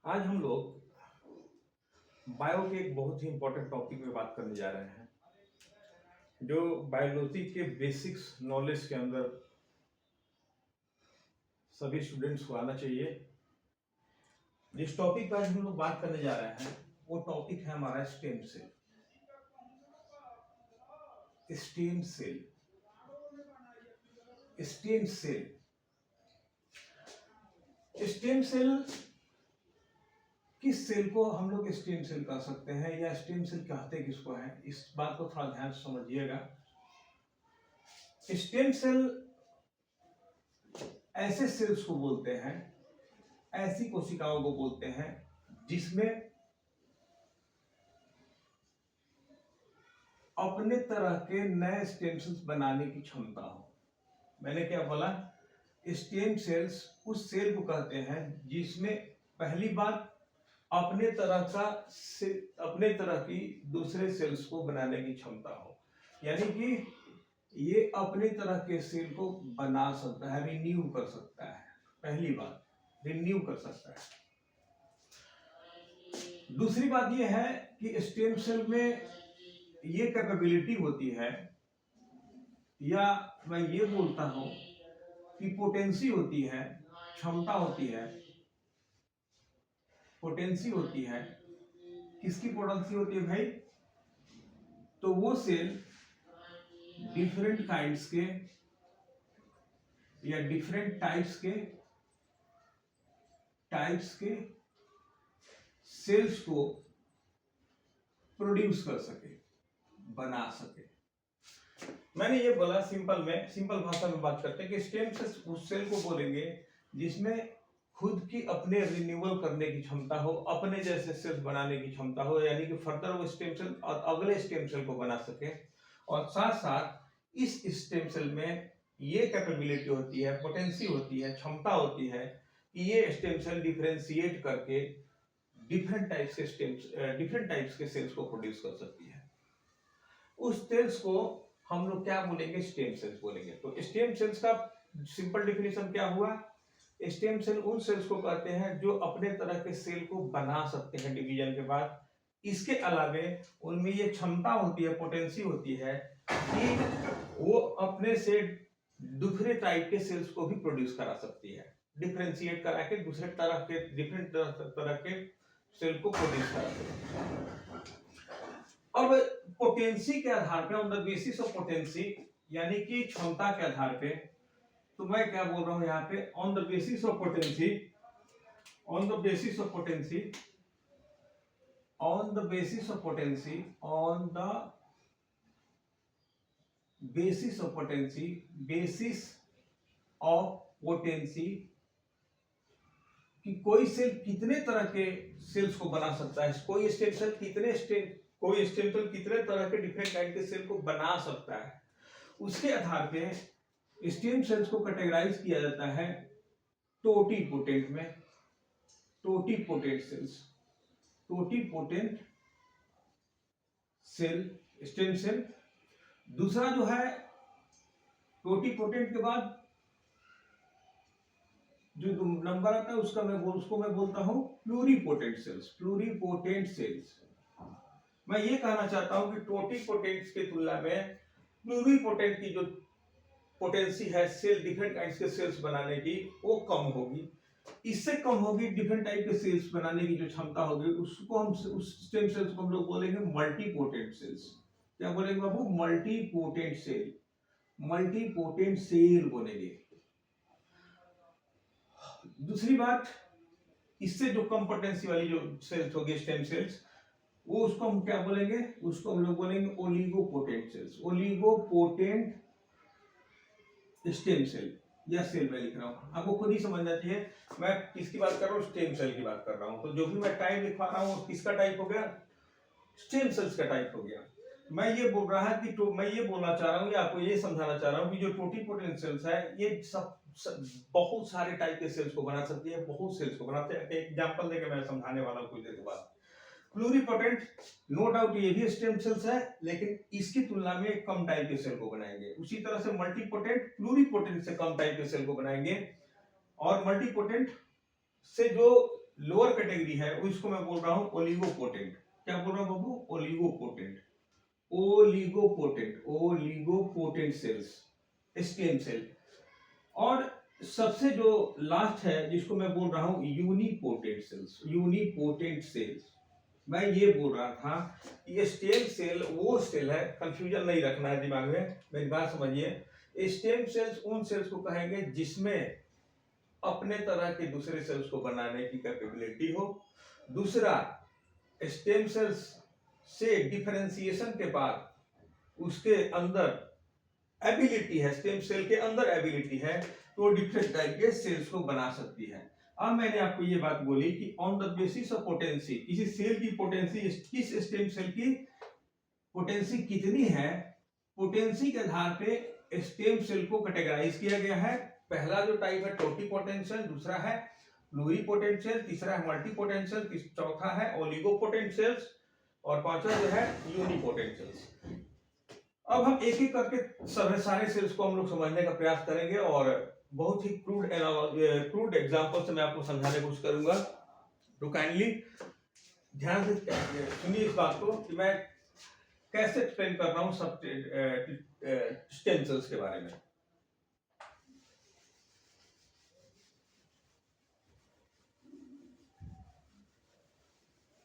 आज हम लोग बायो के एक बहुत ही इंपॉर्टेंट टॉपिक में बात करने जा रहे हैं जो बायोलॉजी के बेसिक्स नॉलेज के अंदर सभी स्टूडेंट्स को आना चाहिए। जिस टॉपिक पर हम लोग बात करने जा रहे हैं वो टॉपिक है हमारा stem cell. Stem cell stem cell stem cell किस सेल को हम लोग स्टेम सेल कह सकते हैं या स्टेम सेल कहते किसको है, इस बात को थोड़ा ध्यान से समझिएगा। स्टेम सेल ऐसे सेल्स को बोलते हैं, ऐसी कोशिकाओं को बोलते हैं जिसमें अपने तरह के नए स्टेम सेल्स बनाने की क्षमता हो। मैंने क्या बोला? स्टेम सेल्स उस सेल को कहते हैं जिसमें पहली बात अपने तरह की दूसरे सेल्स को बनाने की क्षमता हो, यानी कि ये अपने तरह के सेल को बना सकता है, रिन्यू कर सकता है। पहली बात रिन्यू कर सकता है। दूसरी बात ये है कि स्टेम सेल में ये कैपेबिलिटी होती है, या मैं ये बोलता हूं कि पोटेंसी होती है, क्षमता होती है, पोटेंसी होती है। किसकी पोटेंसी होती है भाई? तो वो सेल डिफरेंट काइंड्स के या डिफरेंट टाइप्स के सेल्स को प्रोड्यूस कर सके, बना सके। मैंने ये बोला सिंपल भाषा में बात करते हैं कि स्टेम सेल्स उस सेल को बोलेंगे जिसमें खुद की अपने रिन्यूअल करने की क्षमता हो, अपने जैसे सेल्स बनाने की क्षमता हो, यानी कि फर्दर वो स्टेम सेल और अगले स्टेम सेल को बना सके। और साथ साथ इस स्टेम सेल में ये कैपेबिलिटी होती है, पोटेंसी होती है, क्षमता होती है कि ये स्टेम सेल डिफरेंशिएट करके डिफरेंट टाइप्स के सेल्स को प्रोड्यूस कर सकती है। उस सेल्स को हम लोग क्या बोलेंगे? स्टेम सेल्स बोलेंगे। तो स्टेम सेल्स का सिंपल डेफिनेशन क्या हुआ? स्टेम सेल उन सेल्स को कहते हैं जो अपने तरह के सेल को बना सकते हैं डिवीजन के बाद। इसके अलावे उनमें ये क्षमता होती है, पोटेंसी होती है कि वो अपने से दूसरे टाइप के सेल्स को भी प्रोड्यूस करा सकती है, डिफरेंशिएट करा के दूसरे डिफरेंट तरह के सेल को प्रोड्यूस करा सकती है। अब पोटेंसी के आधार पे, on the basis of potency, यानी कि क्षमता के आधार पे, तो मैं क्या बोल रहा हूं यहाँ पे? On the basis of potency कि कोई सेल कितने तरह के सेल्स को बना सकता है, कोई स्टेम सेल कितने तरह के डिफरेंट काइंड के सेल को बना सकता है, उसके आधार पे स्टेम सेल्स को कैटेगराइज किया जाता है टोटीपोटेंट में। Totipotent cell, stem cell. दूसरा जो है टोटीपोटेंट के बाद जो नंबर आता है उसको मैं बोलता हूं प्लूरीपोटेंट सेल्स। मैं ये कहना चाहता हूं कि टोटीपोटेंट्स की तुलना में प्लूरीपोटेंट की जो पोटेंसी है सेल डिफरेंट काइंड्स के सेल्स बनाने की, वो कम होगी। इससे कम होगी डिफरेंट टाइप के सेल्स बनाने की जो क्षमता होगी, उसको हम उस स्टेम सेल्स को हम लोग बोलेंगे मल्टीपोटेंट सेल्स। क्या बोलेंगे बाबू? मल्टीपोटेंट सेल बोलेंगे। दूसरी बात, इससे जो कम पोटेंसी वाली जो सेल्स होगी स्टेम सेल्स, वो उसको हम क्या बोलेंगे? उसको हम लोग बोलेंगे ओलिगोपोटेंट सेल्स। ओलिगोपोटेंट स्टेम सेल या सेल मैं लिख रहा हूं, आपको खुद ही समझना चाहिए मैं किसकी बात कर रहा हूं, स्टेम सेल की बात कर रहा हूं। तो जो भी मैं टाइप लिखवा रहा हूं किसका टाइप हो गया? स्टेम सेल्स का टाइप हो गया। मैं ये बोलना चाह रहा हूं या आपको ये समझाना चाह रहा हूं कि जो टोटीपोटेंट सेल्स है ये बहुत सारे टाइप के सेल्स को बना सकती है, बहुत सेल्स को बनाते हैं। एग्जांपल देके मैं समझाने वाला हूं कुछ देर के बाद। प्लूरीपोटेंट, नो डाउट ये भी स्टेम सेल्स है, लेकिन इसकी तुलना में कम टाइप के सेल को बनाएंगे। उसी तरह से मल्टीपोटेंट प्लूरीपोटेंट से कम टाइप के सेल को बनाएंगे, और मल्टीपोटेंट से जो लोअर कैटेगरी है उसको मैं बोल रहा हूं ओलिगोपोटेंट। क्या बोल रहा हूं बाबू? ओलिगोपोटेंट। ओलिगोपोटेंट सेल्स, स्टेम सेल। और सबसे जो लास्ट है जिसको मैं बोल रहा हूं यूनिपोटेंट सेल्स। यूनिपोटेंट सेल्स मैं ये बोल रहा था, ये स्टेम सेल वो सेल है, कंफ्यूजन नहीं रखना है दिमाग में, मेरी बात समझिए। स्टेम सेल्स उन सेल्स को कहेंगे जिसमें अपने तरह के दूसरे सेल्स को बनाने की कैपेबिलिटी हो। दूसरा, स्टेम सेल्स से डिफरेंशिएशन के बाद उसके अंदर एबिलिटी है, स्टेम सेल के अंदर एबिलिटी है, तो डिफरेंट टाइप के सेल्स को बना सकती है। अब मैंने आपको ये बात बोली कि on the basis of potency, किसी सेल की पोटेंसी, किस स्टेम सेल की पोटेंसी कितनी है, पोटेंसी के आधार पे स्टेम सेल को कैटेगराइज किया गया है। पहला जो टाइप है टोटिपोटेंशियल, दूसरा है प्लूरिपोटेंशियल, तीसरा है मल्टीपोटेंशियल, चौथा है ओलिगोपोटेंशियल्स और पांचवा जो है यूनिपोटेंशियल्स। अब हम एक एक करके सारे सेल्स को हम लोग समझने का प्रयास करेंगे और बहुत ही क्रूड एग्जांपल से मैं आपको समझाने की कोशिश करूंगा। तो काइंडली ध्यान से सुनिए इस बात को कि मैं कैसे एक्सप्लेन कर रहा हूं सब स्टेम सेल्स के बारे में।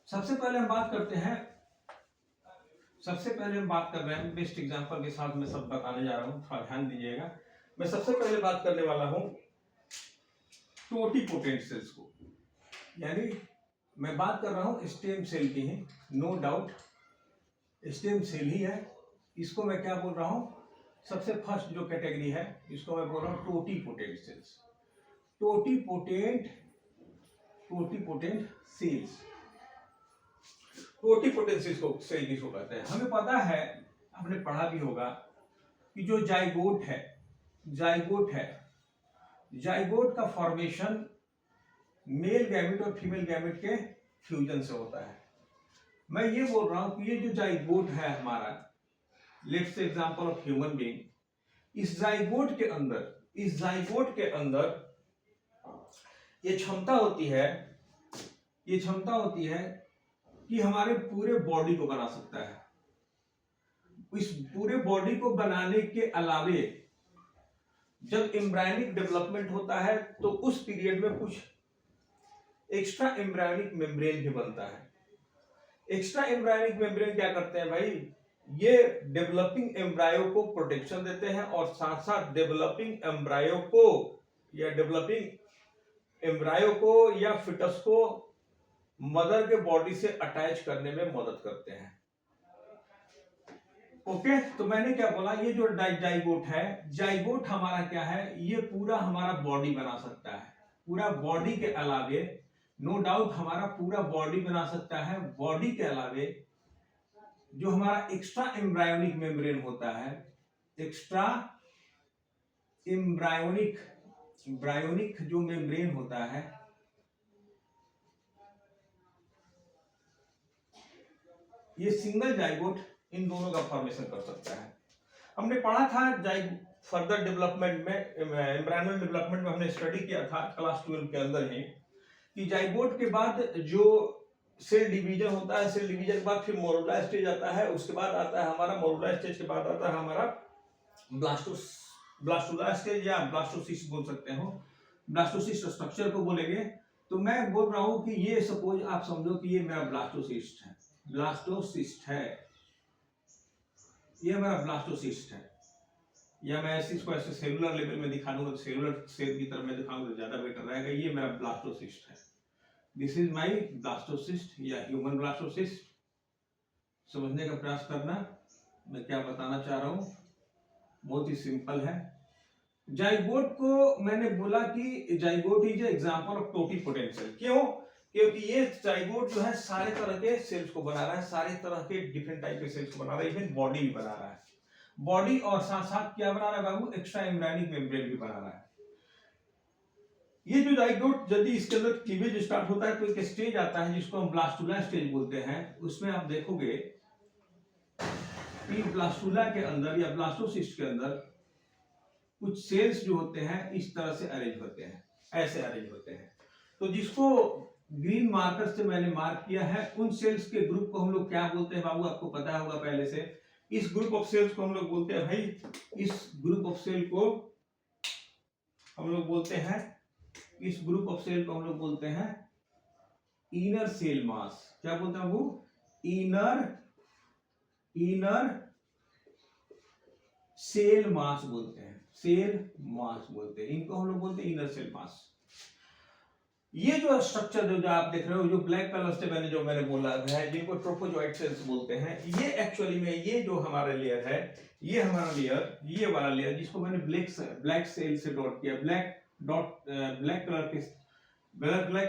सबसे पहले हम बात कर रहे हैं बेस्ट एग्जांपल के साथ मैं सब बताने जा रहा हूं, थोड़ा ध्यान दीजिएगा। मैं सबसे पहले बात करने वाला हूं टोटिपोटेंट सेल्स को, यानी मैं बात कर रहा हूं स्टेम सेल की ही, नो डाउट स्टेम सेल ही है। इसको मैं क्या बोल रहा हूं, सबसे फर्स्ट जो कैटेगरी है इसको मैं बोल रहा हूं totipotent cells. Totipotent cells, totipotent cell किसको कहते हैं? हमें पता है, हमने पढ़ा भी होगा कि जो जाइगोट का फॉर्मेशन मेल गैमेट और फीमेल गैमेट के फ्यूजन से होता है। मैं ये बोल रहा हूं कि ये जो जाइगोट है हमारा, let's say example of human being, इस जाइगोट के अंदर ये क्षमता होती है कि हमारे पूरे बॉडी को बना सकता है। इस पूरे बॉडी को बनाने के अलावे जब एम्ब्रायनिक डेवलपमेंट होता है तो उस पीरियड में कुछ एक्स्ट्रा एम्ब्रायनिक मेम्ब्रेन भी बनता है। एक्स्ट्रा एम्ब्रायनिक मेम्ब्रेन क्या करते हैं भाई? ये डेवलपिंग एम्ब्रायो को प्रोटेक्शन देते हैं और साथ साथ डेवलपिंग एम्ब्रायो को या फिटस को मदर के बॉडी से अटैच करने में मदद करते हैं। ओके, तो मैंने क्या बोला, ये जो जाइगोट हमारा क्या है, ये पूरा हमारा बॉडी बना सकता है। पूरा बॉडी के अलावे, नो डाउट हमारा पूरा बॉडी बना सकता है। बॉडी के अलावे जो हमारा एक्स्ट्रा एम्ब्रायोनिक मेम्ब्रेन होता है, एक्स्ट्रा एम्ब्रायोनिक जो मेम्ब्रेन होता है, ये सिंगल जाइगोट इन दोनों का फॉर्मेशन कर सकता है। हमने पढ़ा था फर्दर डेवलपमेंट में, एम्ब्रायनल डेवलपमेंट में हमने स्टडी किया था क्लास 12 के अंदर ही, कि जाइगोट के बाद जो सेल डिवीजन होता है, सेल डिवीजन के बाद फिर मोरुला स्टेज आता है, उसके बाद आता है हमारा मोरुला स्टेज के बाद आता है हमारा ब्लास्टुला स्टेज या ब्लास्टोसिस्ट बोल सकते हो, ब्लास्टोसिस्ट स्ट्रक्चर को बोलेंगे। तो मैं बोल रहा हूं कि ये सपोज आप समझो कि ये मेरा ब्लास्टोसिस्ट है, ये मेरा ब्लास्टोसिस्ट है, या मैं इसको ऐसे सेलुलर लेवल में दिखा दूंगा, सेलुलर सेल की तरफ में दिखाऊंगा तो ज्यादा बेटर रहेगा। ये मेरा ब्लास्टोसिस्ट है, दिस इज माय ब्लास्टोसिस्ट या ह्यूमन ब्लास्टोसिस्ट। समझने का प्रयास करना मैं क्या बताना चाह रहा हूं, बहुत ही सिंपल है। जाइगोट को मैंने बोला कि zygote is example of totipotent cell. क्यों? क्योंकि ये जाइगोट जो है सारे तरह के सेल्स को बना रहा है, सारे तरह के डिफरेंट टाइप के सेल्स को बना रहा है, इवन बॉडी भी बना रहा है। बॉडी और साथ साथ क्या बना रहा है बाबू? एक्स्ट्रा एम्ब्रायनिक मेम्ब्रेन भी बना रहा है। ये जो जाइगोट यदि इसके अंदर क्लीवेज स्टार्ट होता है तो एक स्टेज आता है जिसको हम ब्लास्टुला स्टेज बोलते हैं। उसमें आप देखोगे कि ब्लास्टुला के अंदर या ब्लास्टोसिस्ट के अंदर कुछ सेल्स जो होते हैं इस तरह से अरेंज होते हैं, ऐसे अरेंज होते हैं। तो जिसको ग्रीन मार्कर से मैंने मार्क किया है उन सेल्स के ग्रुप को हम लोग क्या बोलते हैं बाबू, आपको पता होगा पहले से। इस ग्रुप ऑफ सेल्स को हम लोग बोलते हैं भाई, इस ग्रुप ऑफ सेल को हम लोग बोलते हैं, इस ग्रुप ऑफ सेल को हम लोग बोलते हैं इनर सेल मास। क्या बोलते हैं बाबू? इनर सेल मास बोलते हैं, सेल मास बोलते हैं इनको, हम लोग बोलते हैं इनर सेल मास। ये जो स्ट्रक्चर जो आप देख रहे हो, जो ब्लैक कलर से मैंने बोला है, जिनको ट्रोफोजोइट सेल्स बोलते हैं, ये एक्चुअली में ये जो हमारा लेयर है, ये हमारा लेयर, ये वाला लेयर जिसको मैंने ब्लैक सेल से डॉट किया, ब्लैक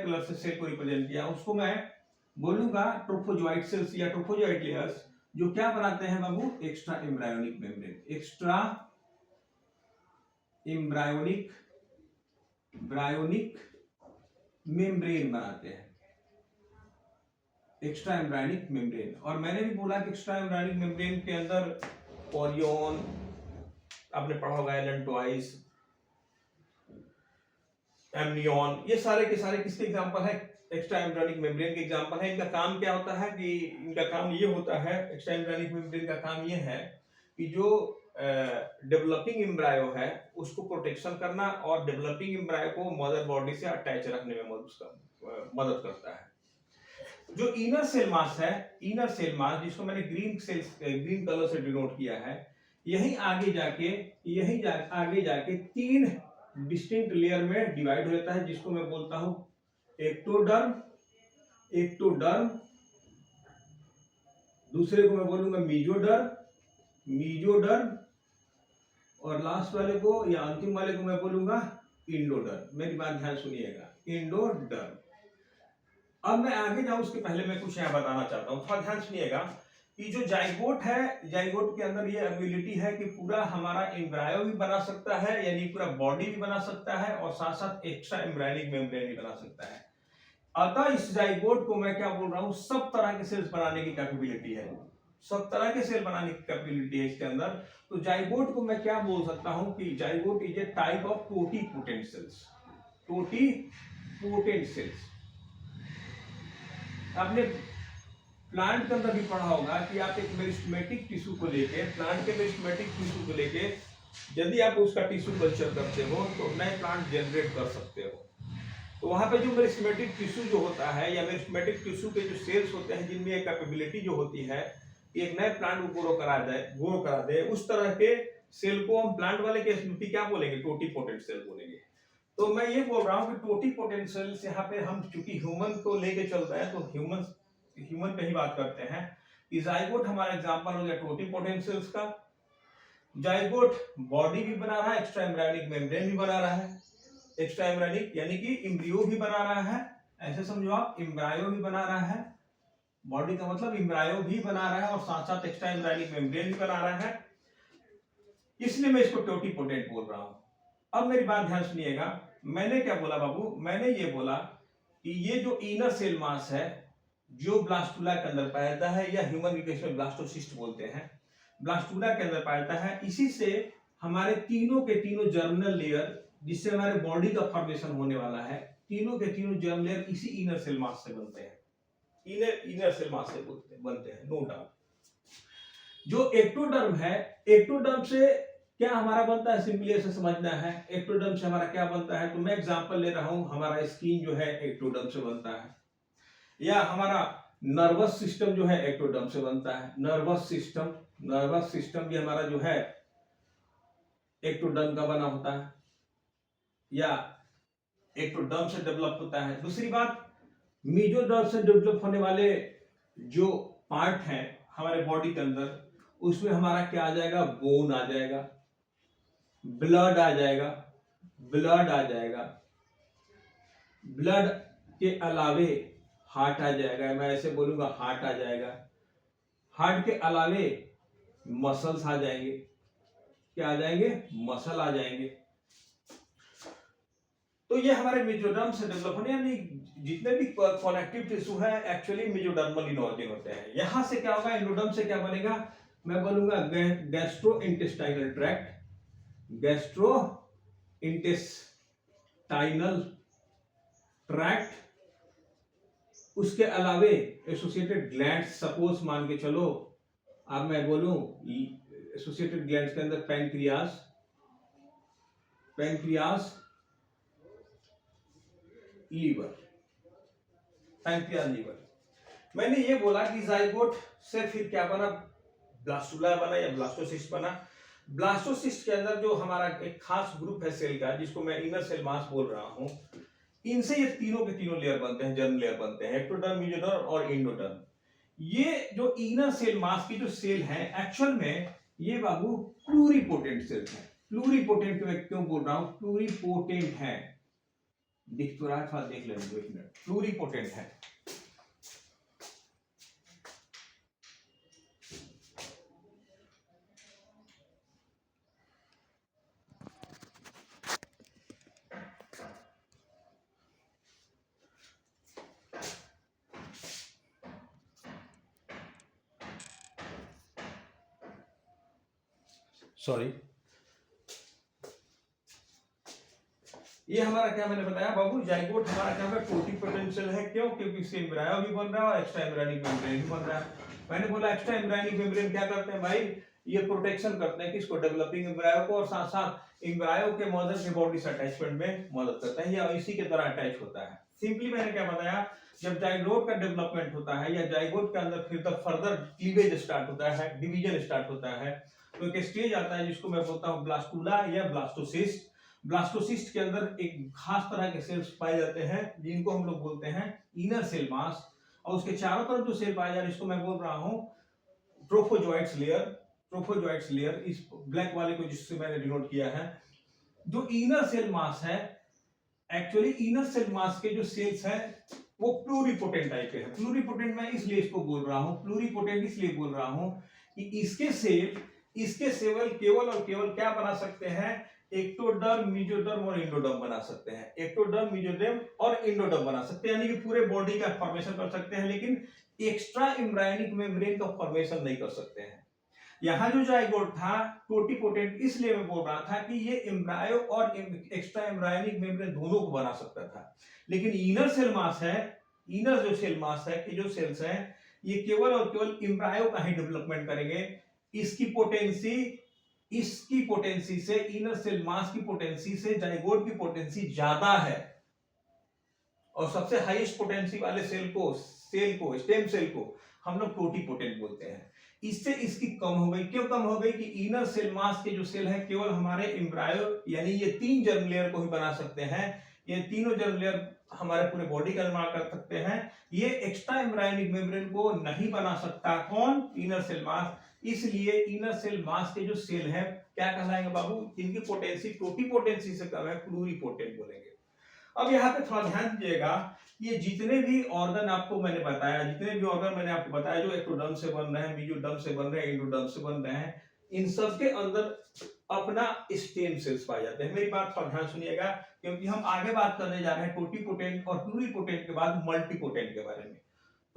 कलर से सेल को रिप्रेजेंट किया, उसको मैं बोलूंगा ट्रोफोजोइट सेल्स या ट्रोफोजोइट लेयर्स, जो क्या बनाते हैं बाबू? Extra embryonic membrane, extra embryonic membrane बनाते हैं, एक्स्ट्रा एम्ब्रायोनिक मेम्ब्रेन। और मैंने भी बोला कि एक्स्ट्रा एम्ब्रायोनिक मेम्ब्रेन के अंदर ओरियन, आपने पढ़ा होगा एलेंटोइस, एमनियन, ये सारे के सारे किसके एग्जांपल है? एक्स्ट्रा एम्ब्रायोनिक मेम्ब्रेन के एग्जांपल है। इनका काम क्या होता है कि इनका काम ये होता है, एक्स्ट्रा एम्ब्रायोनिक मेम्ब्रेन का काम ये है कि जो डेवलपिंग एम्ब्रायो है उसको प्रोटेक्शन करना और डेवलपिंग एम्ब्रायो को मदर बॉडी से अटैच रखने में मदद करता है। जो इनर सेल मास है, इनर सेल मास जिसको मैंने ग्रीन कलर से डिनोट किया है, यही आगे जाके 3 डिस्टिंक्ट लेयर में डिवाइड हो जाता है, जिसको मैं बोलता हूं एक्टोडर्म, दूसरे को मैं बोलूंगा मीजोडर्म, और लास्ट वाले को या अंतिम वाले को मैं बोलूंगा इंडोडर्म। मेरी बात ध्यान सुनिएगा, इंडोडर्म। अब मैं आगे जाऊं उसके पहले मैं कुछ यहाँ बताना चाहता हूं, थोड़ा ध्यान सुनिएगा कि जो जाइगोट है, जाइगोट के अंदर ये एबिलिटी है कि पूरा हमारा एम्ब्रायो भी बना सकता है, यानी पूरा बॉडी भी बना सकता है, और साथ साथ एक्स्ट्रा एम्ब्रायोनिक मेम्ब्रेन भी बना सकता है। अतः इस जाइगोट को मैं क्या बोल रहा हूं, सब तरह के सेल्स बनाने की कैपेबिलिटी है, सब तरह के सेल बनाने की कैपेबिलिटी है इसके अंदर। तो जाइगोट को मैं क्या बोल सकता हूं कि zygote is a type of totipotent cells, totipotent cells. आपने प्लांट के अंदर भी पढ़ा होगा कि आप एक मेरिस्टेमेटिक टिश्यू को लेके, प्लांट के मेरिस्टेमेटिक टिश्यू को लेके यदि आप उसका टिश्यू कल्चर करते हो तो नए प्लांट जनरेट कर सकते हो। तो वहां पे जो मेरिस्टेमेटिक टिश्यू जो होता है, या मेरिस्टेमेटिक टिश्यू के जो सेल्स होते हैं जिनमें एक कैपेबिलिटी जो होती है एक नए प्लांट को ग्रो करा दे, उस तरह के सेल को हम प्लांट वाले केस में क्या बोलेंगे? टोटीपोटेंट सेल बोलेंगे। तो मैं ये बोल रहा हूँ कि टोटीपोटेंट सेल्स यहाँ पे हम चूंकि ह्यूमन को लेके चल रहे हैं तो ह्यूमन पे ही बात करते हैं। जाइगोट हमारा एग्जांपल हो गया टोटीपोटेंट सेल्स का। जाइगोट बॉडी भी बना रहा है, एक्स्ट्रा एम्ब्रायोनिक मेम्ब्रेन भी बना रहा है, एक्स्ट्रा एम्ब्रायोनिक यानी कि एम्ब्रियो भी बना रहा है, ऐसे समझो आप, एम्ब्रायो भी बना रहा है, बॉडी का मतलब एम्ब्रायो भी बना रहा है और साथ साथ एक्स्ट्रा एम्ब्रायोनिक मेम्ब्रेन भी बना रहा है, इसलिए मैं इसको टोटीपोटेंट बोल रहा हूं। अब मेरी बात ध्यान सुनिएगा, मैंने क्या बोला बाबू? मैंने ये बोला कि ये जो इनर सेल मास है जो ब्लास्टुला के अंदर पाया जाता है, या ह्यूमन के केस में ब्लास्टोसिस्ट बोलते हैं, ब्लास्टुला के अंदर पाया जाता है, इसी से हमारे तीनों के तीनों जर्मिनल लेयर, जिससे हमारे बॉडी का फॉर्मेशन होने वाला है, तीनों के तीनों जर्म लेयर इसी इनर सेल मास से बनते हैं, इनर सेल मास से बनते हैं, नो डाउट। जो एक्टोडर्म है, एक्टोडर्म से क्या हमारा बनता है, सिंपली ऐसे समझना है, एक्टोडर्म से हमारा क्या बनता है। तो मैं एग्जांपल ले रहा हूं, हमारा स्किन जो है एक्टोडर्म से बनता है, या हमारा नर्वस सिस्टम जो है एक्टोडर्म से बनता है, नर्वस सिस्टम भी हमारा जो है एक्टोडर्म का बना होता है, या एक्टोडर्म से डेवलप होता है। दूसरी बात, मेसोडर्म से डेवलप होने वाले जो पार्ट हैं हमारे बॉडी के अंदर, उसमें हमारा क्या आ जाएगा? बोन आ जाएगा, ब्लड आ जाएगा, ब्लड के अलावे हार्ट आ जाएगा, मैं ऐसे बोलूंगा हार्ट आ जाएगा, हार्ट के अलावे मसल्स आ जाएंगे, क्या आ जाएंगे? मसल आ जाएंगे। तो ये हमारे मेसोडर्म से डेवलप होने, यानी जितने भी कनेक्टिव टिश्यू है एक्चुअली मेसोडर्मल इन ऑरिजिन होते हैं। यहां से क्या होगा? एंडोडर्म से क्या बनेगा? मैं बोलूंगा gastro intestinal tract, gastro intestinal tract, उसके अलावे एसोसिएटेड ग्लैंड, सपोज मान के चलो अब मैं बोलूं एसोसिएटेड ग्लैंड्स के अंदर पैंक्रियास, लीवर, पैंक्रियास लीवर। मैंने ये बोला कि जाइगोट से फिर क्या बना, ब्लास्टुला बना या ब्लास्टोसिस्ट बना। ब्लास्टोसिस्ट के अंदर जो हमारा एक खास ग्रुप है सेल का, जिसको मैं इनर सेल मास बोल रहा हूं, इनसे ये तीनों के तीनों लेयर बनते हैं, जर्म लेयर बनते हैं, एक्टोडर्म, मेसोडर्म और एंडोडर्म। ये जो इनर सेल मास की जो सेल है, एक्चुअल में ये बाबू प्लूरिपोटेंट सेल्स हैं। प्लूरिपोटेंट मैं क्यों बोल रहा हूं, प्लूरिपोटेंट है, दिख तो रहा था, देख लेंगे 1 मिनट, प्लूरिपोटेंट है। सॉरी, ये हमारा क्या मैंने बताया बाबू, जाइगोट हमारा क्या है, टोटीपोटेंट सेल है। क्यों? क्योंकि इससे एम्ब्रायो भी बन रहा है और एक्स्ट्रा एम्ब्रायोनिक मेम्ब्रेन भी बन रहा है। मैंने बोला एक्स्ट्रा एम्ब्रायोनिक मेम्ब्रेन क्या करते हैं भाई, ये प्रोटेक्शन करते हैं किसको, डेवलपिंग एम्ब्रायो को, और साथ साथ एम्ब्रायो के मदर के बॉडी से अटैचमेंट में मदद करता है, या इसी के तरह अटैच होता है। सिंपली मैंने क्या बताया, जब जाइगोट का डेवलपमेंट होता है या जाइगोट के अंदर फिर द फर्दर क्लीवेज स्टार्ट होता है, डिवीजन स्टार्ट होता है, तो एक स्टेज आता है जिसको मैं बोलता हूँ ब्लास्टुला या ब्लास्टोसिस्ट। ब्लास्टोसिस्ट के अंदर एक खास तरह के सेल्स पाए जाते हैं जिनको हम लोग बोलते हैं इनर सेल मास, और उसके चारों तरफ जो सेल पाए जा रहे हैं इसको मैं बोल रहा हूं ट्रोफोजोइट्स लेयर। ट्रोफोजोइट्स लेयर, इस ब्लैक वाले को जिससे मैंने डिनोट किया है। जो इनर सेल मास है, एक्चुअली इनर सेल मास के जो सेल्स हैं वो प्लूरिपोटेंट टाइप के हैं। प्लूरिपोटेंट मैं इसलिए इसको बोल रहा हूं, प्लूरिपोटेंट इसलिए बोल रहा हूं कि इसके सेल केवल और केवल क्या बना सकते हैं, एक्टोडर्म, मेसोडर्म और एंडोडर्म बना सकते हैं। एक्टोडर्म, मेसोडर्म और एंडोडर्म बना सकते हैं, यानी कि पूरे बॉडी का फॉर्मेशन कर सकते हैं, लेकिन एक्स्ट्रा एम्ब्रायोनिक मेम्ब्रेन का फॉर्मेशन नहीं कर सकते हैं। यहां जो जाइगोट था टोटीपोटेंट, इसलिए मैं बोल रहा था कि ये एम्ब्रायो और एक्स्ट्रा एम्ब्रायोनिक मेम्ब्रेन दोनों को बना सकता था। लेकिन इनर सेल मास है, इनर जो सेल मास है कि जो सेल्स हैं, ये केवल और केवल एम्ब्रायो का ही डेवलपमेंट करेंगे। इसकी पोटेंसी से, इनर सेल मास की पोटेंसी से जाइगोट की पोटेंसी ज्यादा है, और सबसे हाईएस्ट पोटेंसी वाले सेल को स्टेम सेल को हम लोग टोटीपोटेंट बोलते हैं। इससे इसकी कम हो गई। क्यों कम हो गई? कि इनर सेल मास के जो सेल है केवल हमारे एम्ब्रायो यानी ये 3 जर्म लेयर को ही बना सकते हैं। ये तीनों जर्म लेयर हमारे पूरे बॉडी का निर्माण कर सकते हैं। ये एक्स्ट्रा एम्ब्रायोनिक मेम्ब्रेन को नहीं बना सकता। कौन? Inner cell mass. इसलिए इनर सेल मास के जो सेल है क्या कहलाएंगे बाबू? जिनकी पोटेंसी टोटीपोटेंसी से कम है, प्लूरिपोटेंट बोलेंगे। अब यहाँ पे थोड़ा ध्यान दीजिएगा, ये जितने भी ऑर्गन आपको मैंने बताया, जितने भी ऑर्गन मैंने आपको बताया जो एक्टोडर्म से बन रहे हैं, मेसोडर्म से बन रहे हैं, एंडोडर्म से बन रहे हैं, इन सब के अंदर अपना स्टेम सेल्स पाए जाते हैं। मेरी बात थोड़ा ध्यान सुनिएगा, क्योंकि हम आगे बात करने जा रहे हैं टोटीपोटेंट और प्लूरिपोटेंट के बाद मल्टीपोटेंट के बारे में।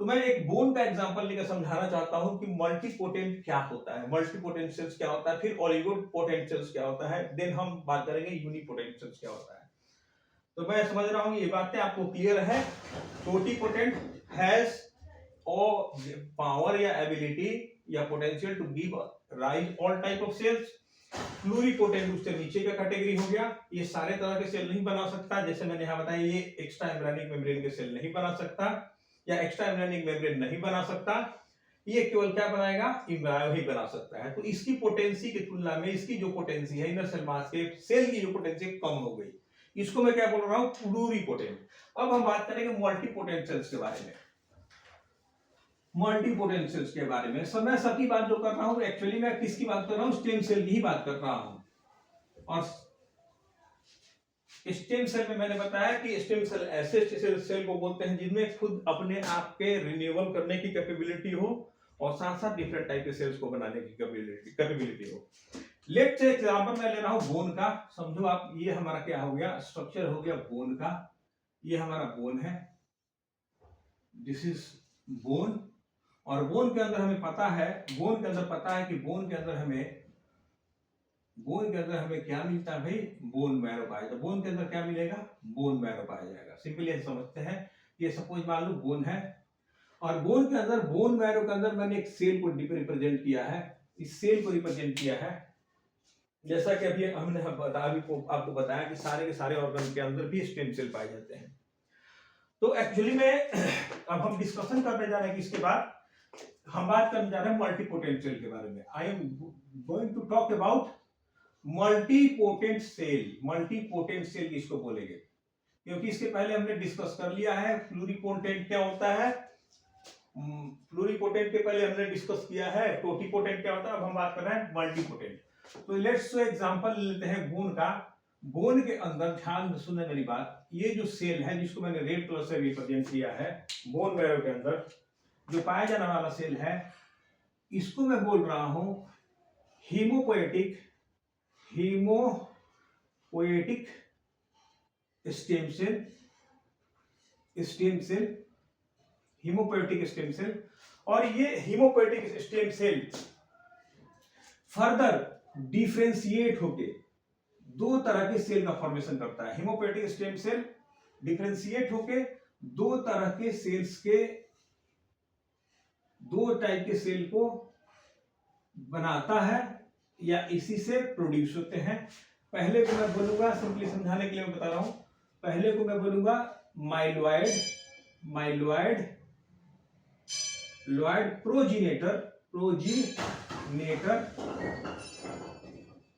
तो मैं एक बोन का एग्जांपल लेकर समझाना चाहता हूं कि मल्टीपोटेंट क्या होता है, मल्टीपोटेंट सेल्स क्या होता है, फिर ओलिगोपोटेंट सेल्स क्या होता है, देन हम बात करेंगे यूनिपोटेंट सेल्स क्या होता है। तो मैं समझ रहा हूं ये बातें आपको क्लियर है। टोटीपोटेंट हैज पावर या एबिलिटी या potential to give rise all type of cells. Pluripotent उससे नीचे का कैटेगरी हो गया, ये सारे तरह के सेल नहीं बना सकता। जैसे मैंने यहां बताया, ये एक्स्ट्रा एम्ब्रायोनिक मेम्ब्रेन के सेल नहीं बना सकता या एक्स्ट्रा एम्ब्रायोनिक मेम्ब्रेन नहीं बना सकता। ये केवल क्या बनाएगा? एम्ब्रायो ही बना सकता है। तो इसकी पोटेंसी की तुलना में इसकी जो पोटेंसी है इनर सेल मास के सेल की जो पोटेंसी कम हो गई, इसको मैं क्या बोल रहा हूं? प्लूरिपोटेंट। अब हम बात करेंगे मल्टीपोटेंट सेल्स के बारे में। मल्टीपोटेंट सेल्स के बारे में सब मैं सबकी बात जो कर रहा हूं, एक्चुअली मैं किसकी बात कर रहा हूं? स्टेम सेल की ही बात कर रहा हूं। और स्टेम सेल में मैंने बताया कि स्टेम सेल ऐसे सेल को बोलते हैं जिनमें खुद अपने आप के रिन्यूअल करने की कैपेबिलिटी हो और साथ साथ डिफरेंट टाइप के सेल्स को बनाने की कैपेबिलिटी हो। लेट्स से एग्जांपल मैं ले रहा हूं बोन का। समझो आप, ये हमारा क्या हो गया? स्ट्रक्चर हो गया बोन का। ये हमारा बोन है, दिस इज बोन। और बोन के अंदर हमें पता है, बोन के अंदर पता है कि बोन के अंदर हमें क्या मिलता है भाई? बोन मैरो पाया। तो बोन के अंदर क्या मिलेगा? बोन मैरो पाया जाएगा। सिंपली ऐसे समझते हैं, ये सपोज मान लो बोन है, और बोन के अंदर, बोन मैरो के अंदर मैंने एक सेल को रिप्रेजेंट किया है, इस सेल को रिप्रेजेंट किया है। जैसा कि अभी हमने आपको बताया कि सारे के सारे ऑर्गन के अंदर भी स्टेम सेल पाए जाते हैं। तो एक्चुअली में अब हम डिस्कशन करने जा रहे हैं कि इसके बाद हम बात करने जा रहे हैं मल्टीपोटेंट सेल के बारे में। I am going to talk about multipotent cell. Multipotent cell किसको बोलेंगे, क्योंकि इसके पहले हमने डिस्कस कर लिया है प्लूरिपोटेंट क्या होता है, प्लूरिपोटेंट के पहले हमने डिस्कस किया है टोटीपोटेंट क्या होता है। अब हम बात कर रहे हैं मल्टीपोटेंट। तो लेट्स एग्जांपल लेते हैं बोन का। बोन के अंदर ध्यान से सुनने मेरी बात, ये जो सेल है जिसको मैंने रेड कलर से रिप्रेजेंट किया है, बोन मैरो के अंदर जो पाया जाने वाला सेल है, इसको मैं बोल रहा हूं haemopoietic stem cell, haemopoietic stem cell. और ये haemopoietic stem cell further differentiate होके दो तरह के सेल का फॉर्मेशन करता है। हीमोपोएटिक स्टेम सेल डिफरेंशिएट होके दो तरह के सेल्स के, दो टाइप के सेल को बनाता है या इसी से प्रोड्यूस होते हैं। पहले को मैं बोलूंगा, सिंपली समझाने के लिए मैं बता रहा हूं, पहले को मैं बोलूंगा माइलॉइड प्रोजीनेटर,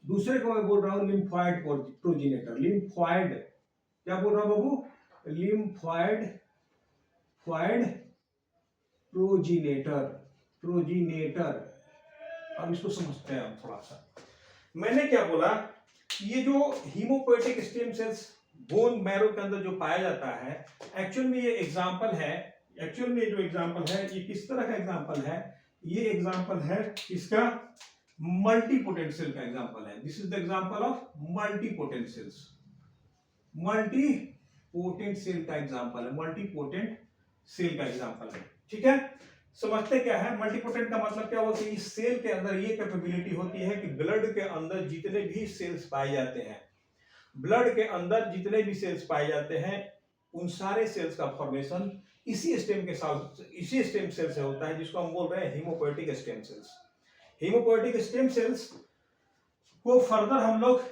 दूसरे को मैं बोल रहा हूं लिम्फॉइड प्रोजीनेटर। लिम्फॉइड क्या बोल रहा हूं बाबू, लिम्फॉइड प्रोजीनेटर। अब इसको समझते हैं हम थोड़ा सा। मैंने क्या बोला, ये जो haemopoietic stem cells bone marrow के अंदर जो पाया जाता है, एक्चुअल में ये एग्जांपल है, एक्चुअल में जो एग्जांपल है ये किस तरह का एग्जांपल है, ये एग्जांपल है इसका मल्टीपोटेंट सेल का एग्जांपल है। This is the example of multipotent cells, multipotent cell का एग्जांपल है, मल्टीपोटेंट सेल का एग्जांपल है। ठीक है, समझते क्या है मल्टीपोटेंट का मतलब क्या होता है। इस सेल के अंदर ये कैपेबिलिटी होती है कि ब्लड के अंदर जितने भी सेल्स पाए जाते हैं, ब्लड के अंदर जितने भी सेल्स पाए जाते हैं, उन सारे सेल्स का फॉर्मेशन इसी स्टेम के साथ, इसी स्टेम सेल से होता है, जिसको हम बोल रहे हैं haemopoietic stem cells. Haemopoietic stem cells को फर्दर हम लोग,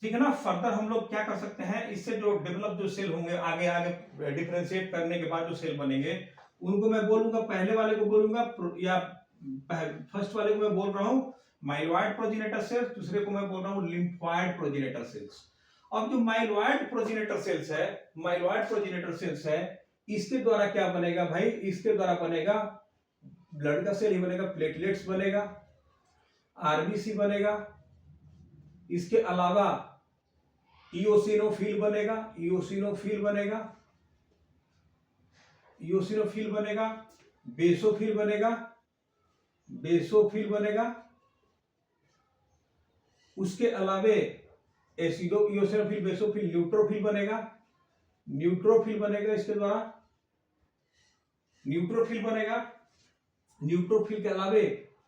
ठीक है ना, फर्दर हम लोग क्या कर सकते हैं, इससे जो डेवलप जो सेल होंगे आगे आगे डिफरेंशिएट करने के बाद जो सेल बनेंगे, उनको मैं बोलूंगा, पहले वाले को बोलूंगा या फर्स्ट वाले को मैं बोल रहा हूं माइलॉइड प्रोजेनेटर सेल्स, दूसरे को मैं बोल रहा हूं लिम्फॉइड प्रोजेनेटर सेल्स। अब जो माइलॉइड प्रोजेनेटर सेल्स है, इसके द्वारा क्या बनेगा भाई, इसके द्वारा बनेगा ब्लड का सेल ही बनेगा, प्लेटलेट्स बनेगा, आरबीसी बनेगा, इसके अलावा इओसिनोफिल बनेगा, बेसोफिल बनेगा, उसके अलावे इओसिनोफिल, बेसोफिल, न्यूट्रोफिल बनेगा, इसके द्वारा न्यूट्रोफिल के अलावे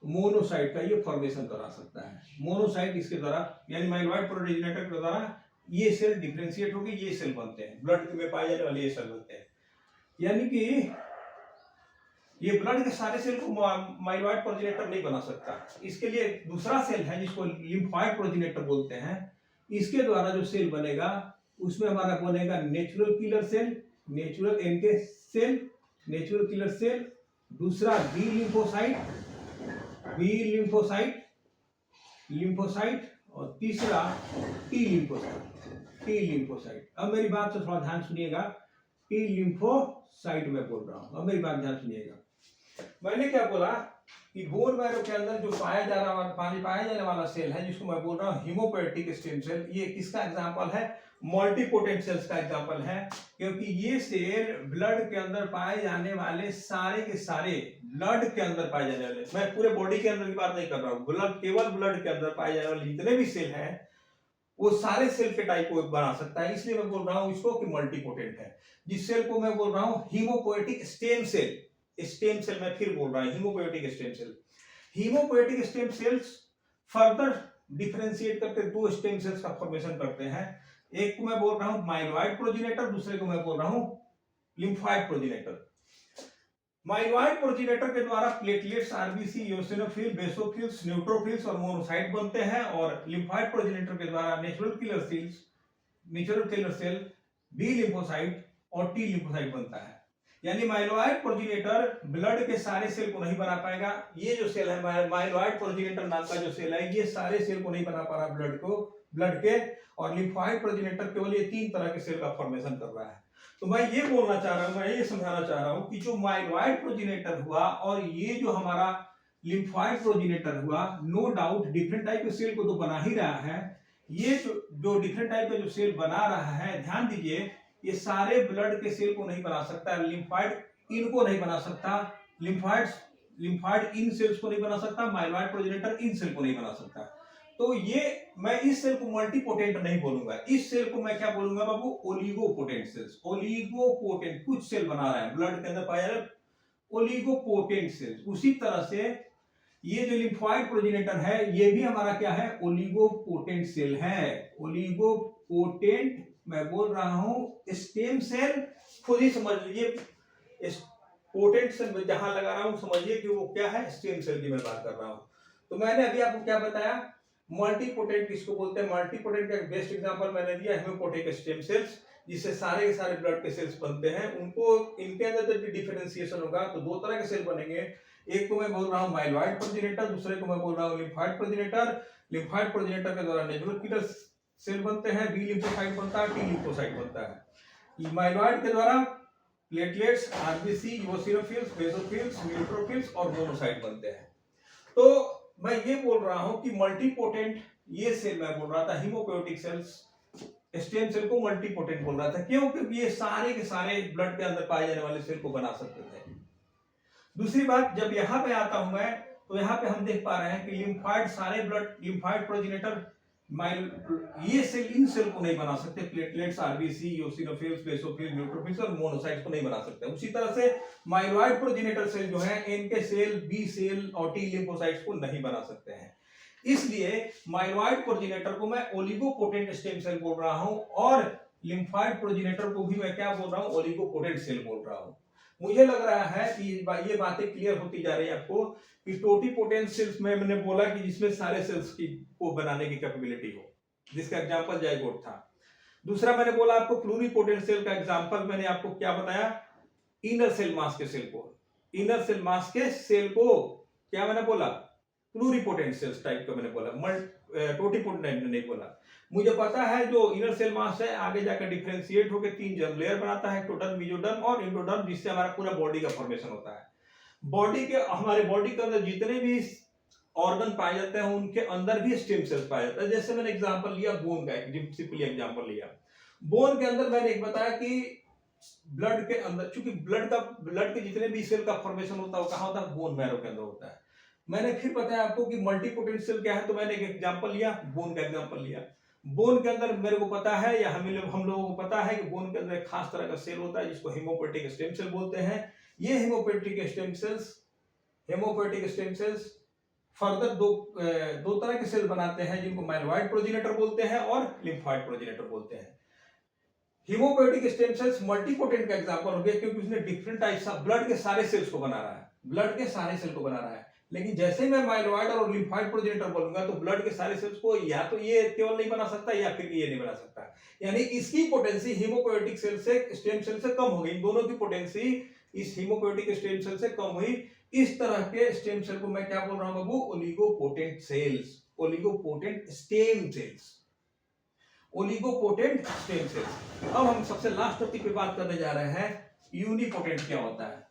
मोनोसाइट का ये फॉर्मेशन करा सकता है। मोनोसाइट इसके द्वारा, यानी माइलॉइड प्रोजेनेटर के द्वारा ये सेल डिफरेंशिएट होकर ये सेल बनते हैं, ब्लड में पाए जाने वाले ये सेल बनते हैं। यानी कि ये ब्लड के सारे सेल को माइलॉइड प्रोजेनेटर नहीं बना सकता, इसके लिए दूसरा सेल है जिसको लिम्फॉइड प्रोजेनेटर बोलते हैं। इसके द्वारा जो सेल बनेगा उसमें हमारा बनेगा natural killer cell, natural NK cell, natural killer cell, दूसरा बी लिम्फोसाइट और तीसरा टी लिम्फोसाइट। अब मेरी बात से थोड़ा ध्यान सुनिएगा, टी लिम्फोसाइट में बोल रहा हूं, अब मेरी बात ध्यान सुनिएगा। मैंने क्या बोला कि बोन मैरो के अंदर जो पाया जाने वाला सेल है, जिसको मैं बोल रहा हूं हीमोपोएटिक स्टेम सेल, ये किसका एग्जांपल है, मल्टीपोटेंट सेल्स का एग्जांपल है। क्योंकि ये सेल ब्लड के अंदर पाए जाने वाले सारे के सारे, ब्लड के अंदर पाए जाने वाले, मैं पूरे बॉडी के अंदर की बात नहीं कर रहा हूं, केवल ब्लड के अंदर पाए जाने वाले जितने भी सेल हैं वो सारे सेल के टाइप को बना सकता है। इसलिए मैं बोल रहा हूं इसको कि मल्टीपोटेंट है। जिस सेल को मैं बोल रहा हूं हीमोपोएटिक स्टेम सेल, मैं फिर बोल रहा हूं haemopoietic stem cells further differentiate करके दो स्टेम सेल्स का फॉर्मेशन करते हैं। एक को मैं बोल रहा हूं माइलॉइड प्रोजेनेटर, दूसरे को मैं बोल रहा हूं लिम्फोइड प्रोजेनेटर। माइलॉइड प्रोजेनेटर के द्वारा platelets, RBC, eosinophil, basophils, neutrophils और मोनोसाइट बनते हैं, और लिम्फोइड प्रोजेनेटर के द्वारा natural killer cell, B lymphocyte और टी लिम्फोसाइट बनता है। यानी माइलॉइड प्रोजेनेटर ब्लड के सारे सेल को नहीं बना पाएगा। ये जो सेल है माइलॉइड प्रोजेनेटर नाम का जो सेल है, ये सारे सेल को नहीं बना पा रहा ब्लड के, और लिम्फोइड प्रोजेनेटर केवल ये 3 तरह के सेल का फॉर्मेशन कर रहा है। तो मैं ये बोलना चाह रहा हूं, मैं ये समझाना चाह रहा हूं कि जो माइलॉइड प्रोजेनेटर हुआ और ये जो हमारा लिम्फोइड प्रोजेनेटर हुआ, नो डाउट डिफरेंट टाइप के सेल को तो बना ही रहा है। ये जो डिफरेंट टाइप का जो सेल बना रहा है, ध्यान दीजिए, ये सारे ब्लड के सेल को नहीं बना सकता, लिम्फोइड इनको नहीं बना सकता, लिम्फोइड इन सेल्स को नहीं बना सकता, माइलॉइड प्रोजेनेटर इन सेल को नहीं बना सकता। तो ये मैं इस सेल को मल्टीपोटेंट नहीं बोलूंगा, इस सेल को मैं क्या बोलूंगा बाबू, ओलिगोपोटेंट सेल्स। ओलिगोपोटेंट, कुछ सेल बना रहा है ब्लड के अंदर पाया जाए, ओलिगोपोटेंट सेल्स। उसी तरह से ये जो लिम्फोइड प्रोजेनेटर है, ये भी हमारा क्या है, ओलिगोपोटेंट सेल है। ओलिगोपोटेंट मैं बोल रहा हूं, स्टेम सेल खुद ही समझ लीजिए, पोटेंट सेल जहां लगा रहा हूं समझिए कि वो क्या है, स्टेम सेल की मैं बात कर रहा हूं। तो मैंने अभी आपको क्या बताया, मल्टीपोटेंट किसको बोलते हैं, मल्टीपोटेंट का बेस्ट एग्जांपल मैंने दिया हेमोपोटिक स्टेम सेल्स, जिससे सारे के सारे ब्लड के सेल्स बनते हैं। उनको इनके अंदर जब डिफरेंशिएशन होगा तो 2 तरह के सेल बनेंगे, एक को मैं बोल रहा हूं माइलॉइड प्रोजेनेटर, दूसरे को मैं बोल रहा हूं लिम्फोइड प्रोजेनेटर। लिम्फोइड प्रोजेनेटर के द्वारा नेचुरल किलर सेल बनते हैं, बी लिम्फोसाइट बनता है, टी लिम्फोसाइट बनता है। माइलॉइड के द्वारा platelets, RBC, eosinophils, basophils, neutrophils और मोनोसाइट बनते हैं। तो मैं ये बोल रहा हूं कि मल्टीपोटेंट ये सेल मैं बोल रहा था, हीमोपोएटिक सेल्स, स्टेम सेल को मल्टीपोटेंट बोल रहा था, क्यों? क्योंकि ये सारे के सारे ब्लड के अंदर पाए जाने वाले सेल को बना सकते थे। दूसरी बात, जब यहां पे आता हूं मैं, तो यहां पे हम देख पा रहे हैं कि लिम्फोइड सारे ब्लड, लिम्फोइड प्रोजेनेटर ये सेल इन सेल को नहीं बना सकते, platelets, RBC, eosinophils, basophils, neutrophils और मोनोसाइट्स को नहीं बना सकते। उसी तरह से माइलॉइड प्रोजेनेटर सेल जो है, इनके सेल, बी सेल और टी लिम्फोसाइट्स को नहीं बना सकते हैं। इसलिए माइलॉइड प्रोजेनेटर को मैं ओलिगोपोटेंट स्टेम सेल बोल रहा हूं, और लिम्फोइड प्रोजेनेटर को भी मैं क्या बोल रहा हूं, ओलिगोपोटेंट सेल बोल रहा हूं। मुझे लग रहा है कि ये बातें क्लियर होती जा रही है आपको कि टोटिपोटेंट सेल्स में मैंने बोला कि जिसमें सारे सेल्स की को बनाने की कैपेबिलिटी हो, जिसका एग्जांपल जाइगोट था। दूसरा मैंने बोला आपको प्लूरिपोटेंट सेल का एग्जांपल मैंने आपको क्या बताया, इनर सेल मास के सेल को, इनर सेल मास के सेल को क्या मैंने बोला, प्लूरिपोटेंट सेल्स टाइप का मैंने बोला, टोटिपोटेंट नहीं बोला। मुझे पता है जो इनर सेल मास है आगे जाकर डिफरेंशिएट होकर 3 जर्म लेयर बनाता है, एक्टोडर्म, मेसोडर्म और एंडोडर्म, जिससे हमारा पूरा बॉडी का फॉर्मेशन होता है। हमारे बॉडी के अंदर जितने भी ऑर्गन पाए जाते हैं उनके अंदर भी स्टेम सेल्स पाए जाते हैं। जैसे मैंने एग्जांपल लिया बोन का, एक सिंपली एग्जांपल लिया, बोन के अंदर मैंने एक बताया कि ब्लड के अंदर, चूंकि ब्लड के जितने भी सेल का फॉर्मेशन होता है वो कहां होता है, बोन मैरो के अंदर होता है। मैंने फिर बताया आपको कि मल्टीपोटेंट सेल क्या है, तो मैंने एक एग्जांपल लिया, बोन का एग्जांपल लिया। बोन के अंदर मेरे को पता है, या हम लोगों को पता है कि बोन के अंदर एक खास तरह का सेल होता है जिसको हेमोपोएटिक स्टेम सेल बोलते हैं। ये हेमोपोएटिक स्टेम सेल्स फर्दर दो तरह के सेल बनाते हैं, जिनको माइलॉइड प्रोजेनेटर बोलते हैं और लिम्फोइड प्रोजेनेटर बोलते हैं। हीमोपोएटिक स्टेम सेल्स मल्टीपोटेंट का एग्जांपल हो गया, क्योंकि उसने डिफरेंट टाइप्स ऑफ ब्लड के सारे सेल्स को बना रहा है, ब्लड के सारे सेल को बना रहा है। लेकिन जैसे मैं माइलॉइड और लिम्फोइड प्रोजेनेटर बोलूंगा तो ब्लड के सारे सेल्स को या तो ये केवल नहीं बना सकता या फिर ये नहीं बना सकता। यानी इसकी पोटेंसी हीमोपोएटिक सेल से, स्टेम सेल से कम हो गई, दोनों की पोटेंसी इस हीमोपोएटिक स्टेम सेल से कम हुई। इस तरह के स्टेम सेल को मैं क्या बोल रहा हूं बाबू, oligopotent cells, oligopotent stem cells, oligopotent stem cells. अब हम सबसे लास्ट टॉपिक पे बात करने जा रहे हैं, यूनिपोटेंट क्या होता है।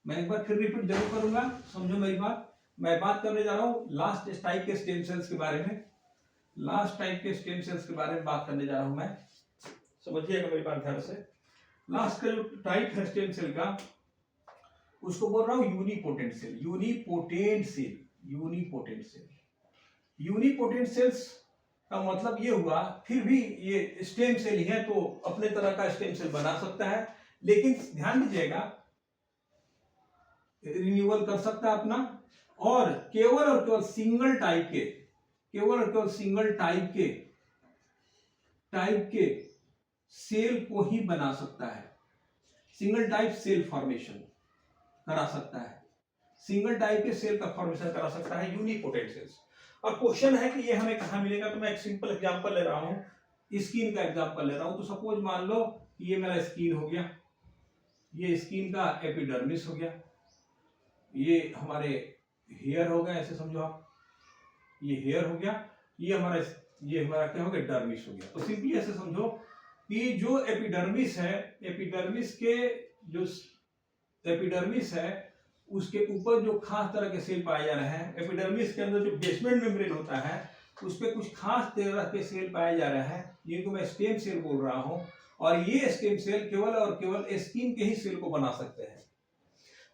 मैं एक बार फिर रिपीट जरूर करूंगा, समझो मेरी बात। मैं बात करने जा रहा हूं लास्ट टाइप के स्टेम सेल्स के बारे में, लास्ट टाइप के स्टेम सेल्स के बारे में बात करने जा रहा हूं मैं, समझिएगा मेरी बात ध्यान से। लास्ट का जो टाइप है स्टेम सेल का, उसको बोल रहा हूं unipotent cell, unipotent cell, unipotent cell. Unipotent cells का मतलब ये हुआ, फिर भी ये स्टेम सेल ही है तो अपने तरह का स्टेम सेल बना सकता है, लेकिन ध्यान दीजिएगा रिन्यूअल कर सकता है अपना, और केवल सिंगल टाइप के, केवल सिंगल टाइप के सेल को ही बना सकता है, सिंगल टाइप सेल फॉर्मेशन करा सकता है, सिंगल टाइप के सेल का फॉर्मेशन करा सकता है यूनिपोटेंट सेल्स। अब क्वेश्चन है कि ये हमें कहाँ मिलेगा, तो मैं एक सिंपल एग्जांपल ले रहा हूँ, स्किन का एग्जांपल ले रहा हूँ। तो सपोज मान लो कि ये मेरा स्किन हो गया, ये स्किन का एपिडर्मिस हो गया, ये हमारे हेयर हो गया, ऐसे समझो आप, ये हेयर हो गया, ये हमारा क्या हो गया, डर्मिस हो गया। तो सिंपली ऐसे समझो कि जो एपिडर्मिस है, एपिडर्मिस के जो एपिडर्मिस है उसके ऊपर जो खास तरह के सेल पाए जा रहे हैं, एपिडर्मिस के अंदर जो बेसमेंट मेम्ब्रेन होता है उस पे कुछ खास तरह के सेल पाए जा रहे हैं, जिनको मैं स्टेम सेल बोल रहा हूं। और ये स्टेम सेल केवल और केवल स्किन के ही सेल को बना सकते हैं।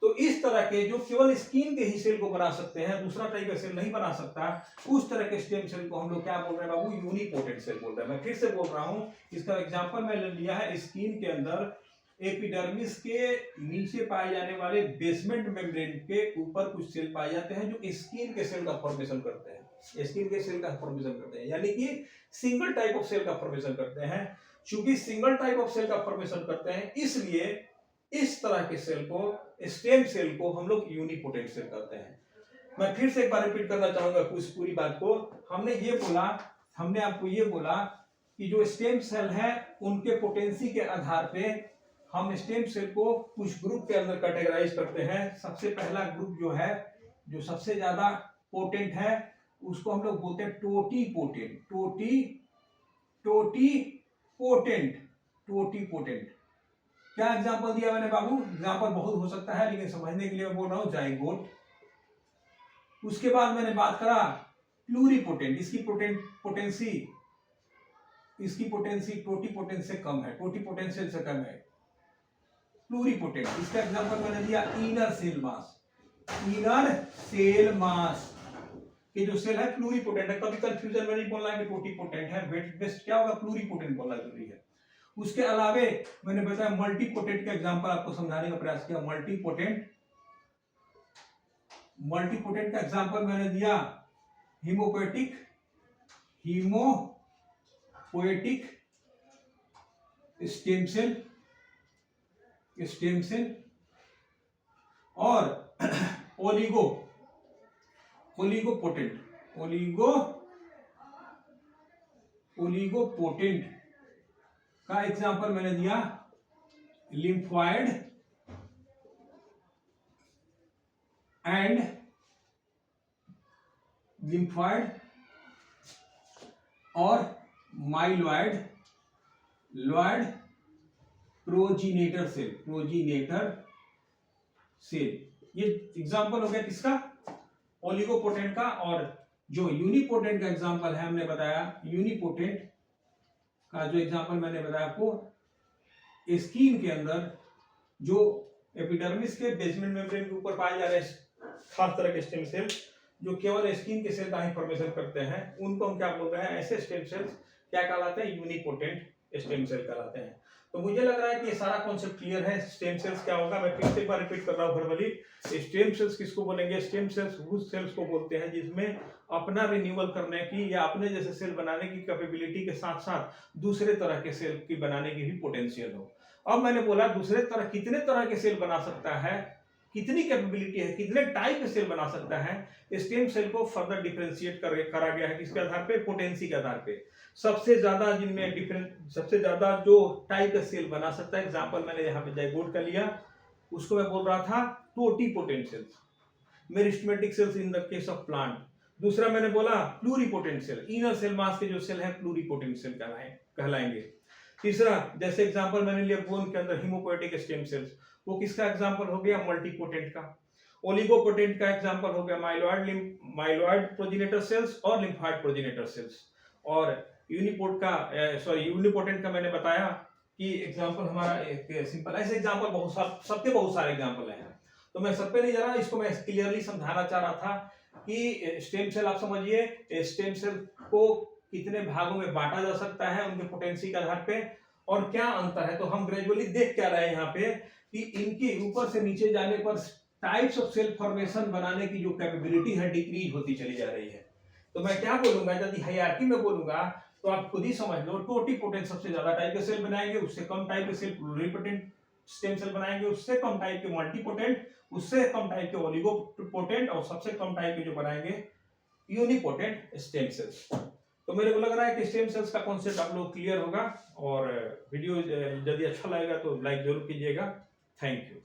तो इस तरह के जो केवल स्किन के ही सेल को बना सकते हैं, दूसरा टाइप का सेल नहीं बना सकता, उस तरह के स्टेम सेल को हम लोग क्या बोल रहे हैं बाबू, यूनिपोटेंट सेल बोल रहे हैं। मैं फिर से बोल रहा हूं, इसका एग्जांपल मैंने लिया है स्किन के अंदर एपिडर्मिस के नीचे पाए जाने वाले बेसमेंट मेम्ब्रेन के ऊपर कुछ सेल पाए जाते हैं जो स्किन के सेल का फॉर्मेशन करते हैं, स्किन के सेल का फॉर्मेशन करते हैं, यानी कि सिंगल टाइप ऑफ सेल का फॉर्मेशन करते हैं। चूंकि सिंगल टाइप ऑफ सेल का फॉर्मेशन करते हैं, इसलिए इस तरह के सेल को, स्टेम सेल को हम लोग यूनिपोटेंट सेल कहते हैं। मैं फिर से एक बार रिपीट करना चाहूंगा कुछ पूरी बात को। हमने आपको ये बोला कि जो स्टेम सेल है उनके पोटेंसी के आधार पे हम स्टेम सेल को कुछ ग्रुप के अंदर कैटेगराइज करते हैं। सबसे पहला ग्रुप जो है, जो सबसे ज्यादा पोटेंट है, उसको हम लोग बोलते हैं टोटीपोटेंट। टोटीपोटेंट। क्या एग्जांपल दिया मैंने बाबू, एग्जांपल बहुत हो सकता है लेकिन समझने के लिए मैं बोल रहा हूं जाइगोट। उसके बाद मैंने बात करा प्लूरीपोटेंट, इसकी पोटेंसी टोटीपोटेंट से कम है, टोटीपोटेंशियल से कम है। प्लूरीपोटेंट, इसका एग्जांपल मैंने दिया इनर सेल मास के जो सेल है प्लूरीपोटेंट है। कभी कंफ्यूजन में नहीं बोलना है कि टोटीपोटेंट है, बेस्ट क्या होगा, प्लूरीपोटेंट बोलना जरूरी है। उसके अलावे मैंने बताया मल्टीपोटेंट का एग्जांपल आपको समझाने का प्रयास किया। मल्टीपोटेंट का एग्जांपल मैंने दिया हीमोपोएटिक स्टेम सेल और ओलिगोपोटेंट का एग्जांपल मैंने दिया लिम्फॉइड और माइलॉइड प्रोजीनेटर सेल। ये एग्जांपल हो गया किसका, ओलिगोपोटेंट का। और जो यूनिपोटेंट का एग्जांपल है, हमने बताया यूनिपोटेंट का जो एग्जांपल मैंने बताया आपको, स्किन के अंदर जो एपिडर्मिस के बेसमेंट मेम्ब्रेन के ऊपर पाए जा रहे खास तरह के स्टेम सेल जो केवल स्किन के सेल का ही फॉर्मेशन करते हैं, उनको हम क्या बोल रहे हैं, ऐसे स्टेम सेल्स क्या कहलाते हैं, यूनिपोटेंट स्टेम सेल कहलाते हैं। तो मुझे लग रहा है कि ये सारा कॉन्सेप्ट क्लियर है। स्टेम सेल्स क्या होगा, मैं फिर से एक बार रिपीट कर रहा हूँ वर्बली। स्टेम सेल्स किसको बोलेंगे, स्टेम सेल्स उस सेल्स को बोलते हैं जिसमें अपना रिन्यूअल करने की या अपने जैसे सेल बनाने की कैपेबिलिटी के साथ साथ दूसरे तरह के सेल की बनाने की भी पोटेंशियल हो। अब मैंने बोला दूसरे तरह, कितने तरह के सेल बना सकता है, कितनी कैपेबिलिटी है, कितने टाइप के सेल बना सकता है, स्टेम सेल को फर्दर डिफरेंशिएट करा गया है किसके आधार पे, पोटेंसी के आधार पे। सबसे ज्यादा जो टाइप का सेल बना सकता है, एग्जांपल मैंने यहाँ पे जाइगोट का लिया, उसको मैं बोल रहा था totipotent cells, meristematic cells in the case of plant. दूसरा मैंने बोला pluripotent cell, inner cell mass के जो सेल है प्लूरीपोटेंट सेल कहलाएंगे। तीसरा जैसे एग्जांपल मैंने लिया बोन के अंदर हीमोपोएटिक स्टेम सेल्स, वो किसका एग्जांपल हो गया, मल्टीपोटेंट का। ओलिगोपोटेंट का एग्जांपल हो गया माइलॉइड प्रोजेनेटर सेल्स और लिम्फॉइड प्रोजेनेटर सेल्स। और यूनिपोटेंट का मैंने बताया कि एग्जांपल हमारा एक सिंपल, ऐसे एग्जांपल सबके बहुत सारे एग्जांपल हैं, तो मैं सब पे नहीं जा रहा, इसको मैं क्लियरली समझाना चाह रहा था कि स्टेम सेल आप समझिए, स्टेम सेल को कितने भागों में बांटा जा सकता है उनके पोटेंसी के आधार पे और क्या अंतर है। तो हम ग्रेजुअली देख क्या रहे हैं यहाँ पे कि इनके ऊपर से नीचे जाने पर टाइप्स ऑफ सेल फॉर्मेशन बनाने की जो कैपेबिलिटी है डिक्रीज होती चली जा रही है। तो मैं क्या बोलूंगा, यदि हायरार्की में बोलूंगा तो आप खुद ही समझ लो, टोटीपोटेंट सबसे ज्यादा टाइप के सेल बनाएंगे, उससे कम टाइप के सेल प्लूरीपोटेंट स्टेम सेल बनाएंगे, उससे कम टाइप के मल्टीपोटेंट, उससे कम टाइप के ओलिगोपोटेंट और सबसे कम टाइप के जो बनाएंगे यूनिपोटेंट स्टेम सेल्स। तो मेरे को लग रहा है कि स्टेम सेल्स का कॉन्सेप्ट आप लोग क्लियर होगा, और वीडियो यदि अच्छा लगेगा तो लाइक जरूर कीजिएगा। Thank you.